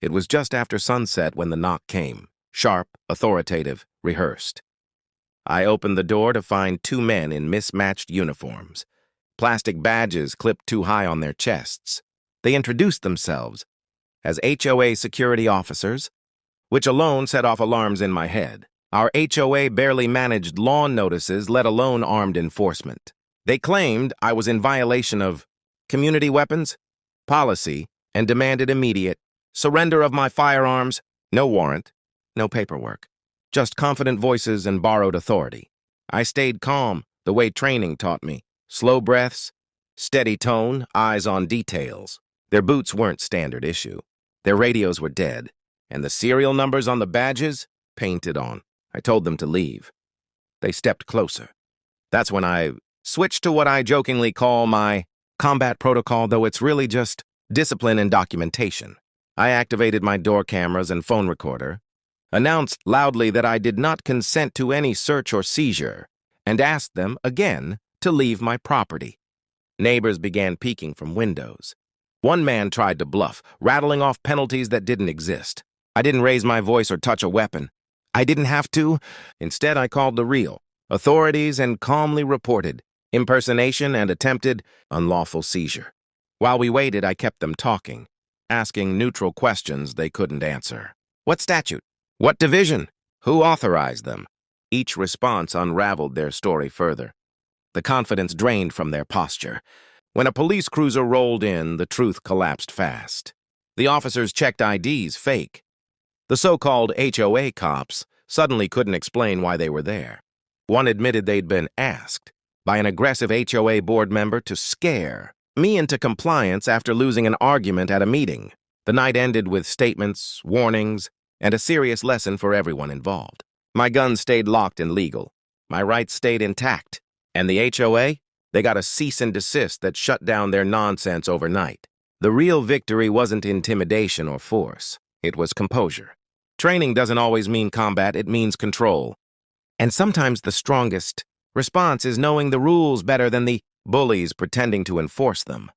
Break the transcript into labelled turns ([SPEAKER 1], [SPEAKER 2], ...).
[SPEAKER 1] It was just after sunset when the knock came, sharp, authoritative, rehearsed. I opened the door to find two men in mismatched uniforms, plastic badges clipped too high on their chests. They introduced themselves as HOA security officers, which alone set off alarms in my head. Our HOA barely managed lawn notices, let alone armed enforcement. They claimed I was in violation of community weapons policy and demanded immediate surrender of my firearms. No warrant, no paperwork, just confident voices and borrowed authority. I stayed calm, the way training taught me. Slow breaths, steady tone, eyes on details. Their boots weren't standard issue. Their radios were dead, and the serial numbers on the badges painted on. I told them to leave. They stepped closer. That's when I switched to what I jokingly call my combat protocol, though it's really just discipline and documentation. I activated my door cameras and phone recorder, announced loudly that I did not consent to any search or seizure, and asked them again to leave my property. Neighbors began peeking from windows. One man tried to bluff, rattling off penalties that didn't exist. I didn't raise my voice or touch a weapon. I didn't have to. Instead, I called the real authorities and calmly reported impersonation and attempted unlawful seizure. While we waited, I kept them talking, asking neutral questions they couldn't answer. What statute? What division? Who authorized them? Each response unraveled their story further. The confidence drained from their posture. When a police cruiser rolled in, the truth collapsed fast. The officers checked IDs, fake. The so-called HOA cops suddenly couldn't explain why they were there. One admitted they'd been asked by an aggressive HOA board member to scare me into compliance after losing an argument at a meeting. The night ended with statements, warnings, and a serious lesson for everyone involved. My gun stayed locked and legal. My rights stayed intact. And the HOA? They got a cease and desist that shut down their nonsense overnight. The real victory wasn't intimidation or force. It was composure. Training doesn't always mean combat, it means control. And sometimes the strongest response is knowing the rules better than the bullies pretending to enforce them.